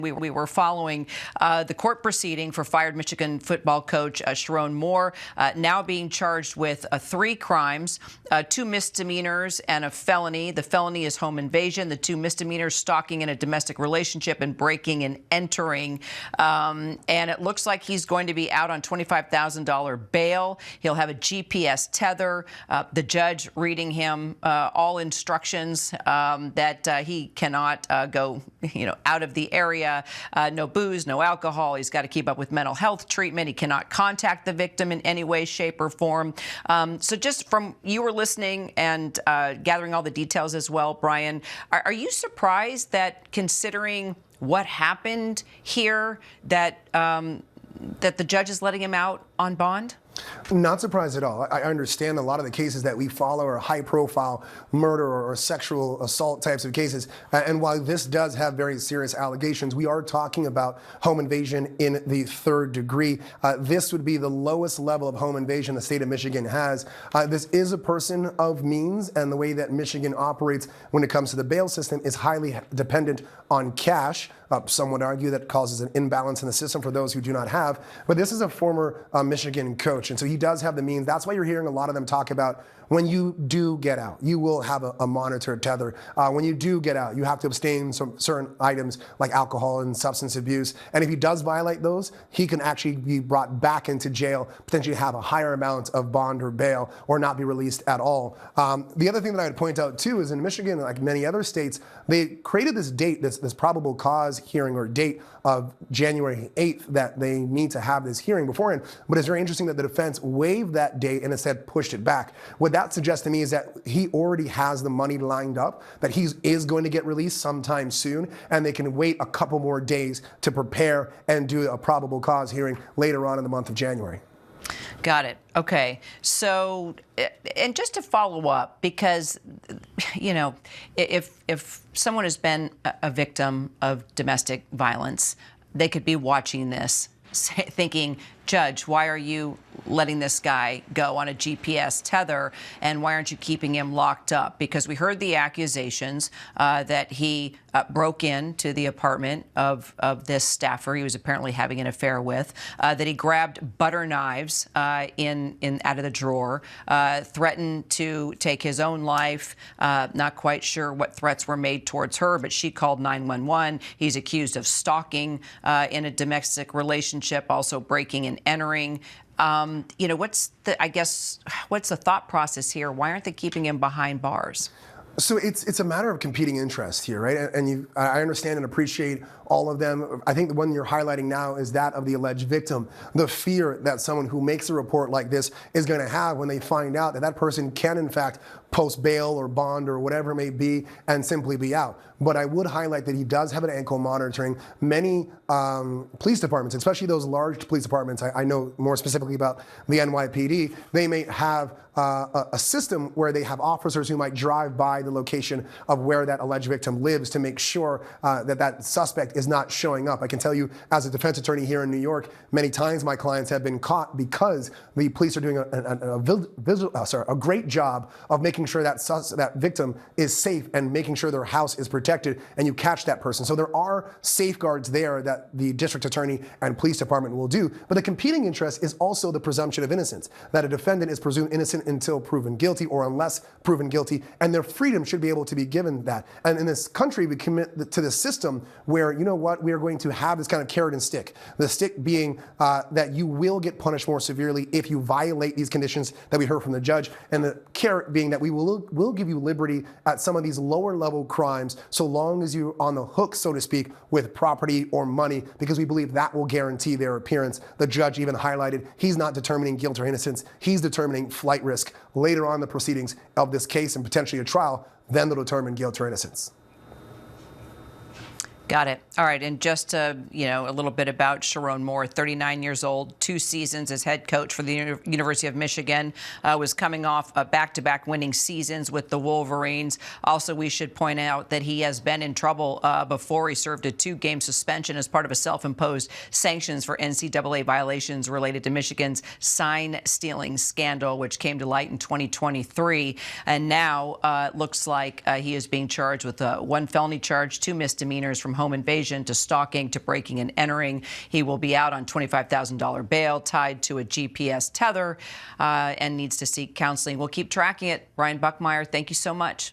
We were following the court proceeding for fired Michigan football coach Sherrone Moore, now being charged with 3 crimes, 2 misdemeanors and a felony. The felony is home invasion. The 2 misdemeanors, stalking in a domestic relationship and breaking and entering. And it looks like he's going to be out on $25,000 bail. He'll have a GPS tether. The judge reading him all instructions that he cannot go, out of the area. No booze, no alcohol. He's got to keep up with mental health treatment. He cannot contact the victim in any way, shape, or form. So just from you were listening and gathering all the details as well, Brian, are you surprised that, considering what happened here, that that the judge is letting him out on bond? Not surprised at all. I understand a lot of the cases that we follow are high-profile murder or sexual assault types of cases. And while this does have very serious allegations, we are talking about home invasion in the 3rd degree. This would be the lowest level of home invasion the state of Michigan has. This is a person of means, and the way that Michigan operates when it comes to the bail system is highly dependent on cash. Some would argue that causes an imbalance in the system for those who do not have. But this is a former Michigan coach, and so he does have the means. That's why you're hearing a lot of them talk about, when you do get out, you will have a monitored tether. When you do get out, you have to abstain from certain items like alcohol and substance abuse. And if he does violate those, he can actually be brought back into jail, potentially have a higher amount of bond or bail, or not be released at all. The other thing that I would point out, too, is in Michigan, like many other states, they created this date, this probable cause hearing or date of January 8th, that they need to have this hearing beforehand. But it's very interesting that the defense waived that date and instead pushed it back. What that suggests to me is that he already has the money lined up, that he is going to get released sometime soon, and they can wait a couple more days to prepare and do a probable cause hearing later on in the month of January. Got it. Okay. So, and just to follow up, because, if someone has been a victim of domestic violence, they could be watching this thinking, Judge, why are you letting this guy go on a GPS tether, and why aren't you keeping him locked up? Because we heard the accusations that he broke into the apartment of this staffer he was apparently having an affair with, that he grabbed butter knives out of the drawer, threatened to take his own life. Not quite sure what threats were made towards her, but she called 911. He's accused of stalking in a domestic relationship, also breaking and entering. What's the thought process here? Why aren't they keeping him behind bars? So it's a matter of competing interest here, right? And I understand and appreciate all of them. I think the one you're highlighting now is that of the alleged victim. The fear that someone who makes a report like this is going to have when they find out that that person can, in fact, post bail or bond or whatever it may be and simply be out. But I would highlight that he does have an ankle monitoring. Many police departments, especially those large police departments, I know more specifically about the NYPD, they may have a system where they have officers who might drive by the location of where that alleged victim lives to make sure that suspect is not showing up. I can tell you, as a defense attorney here in New York, many times my clients have been caught because the police are doing a great job of making sure that victim is safe and making sure their house is protected, and you catch that person. So there are safeguards there that the district attorney and police department will do. But the competing interest is also the presumption of innocence, that a defendant is presumed innocent until proven guilty or unless proven guilty, and their freedom should be able to be given that. And in this country, we commit to the system where, we are going to have this kind of carrot and stick. The stick being that you will get punished more severely if you violate these conditions that we heard from the judge, and the carrot being that we will give you liberty at some of these lower level crimes, so long as you're on the hook, so to speak, with property or money, because we believe that will guarantee their appearance. The judge even highlighted he's not determining guilt or innocence, he's determining flight risk. Later on in the proceedings of this case and potentially a trial, then they'll determine guilt or innocence. Got it. All right. And just, a little bit about Sherrone Moore, 39 years old, 2 seasons as head coach for the University of Michigan, was coming off back-to-back winning seasons with the Wolverines. Also, we should point out that he has been in trouble before. He served a 2-game suspension as part of a self-imposed sanctions for NCAA violations related to Michigan's sign-stealing scandal, which came to light in 2023. And now looks like he is being charged with 1 felony charge, 2 misdemeanors from home home invasion to stalking to breaking and entering. He will be out on $25,000 bail tied to a GPS tether and needs to seek counseling. We'll keep tracking it. Brian Buckmeyer, thank you so much.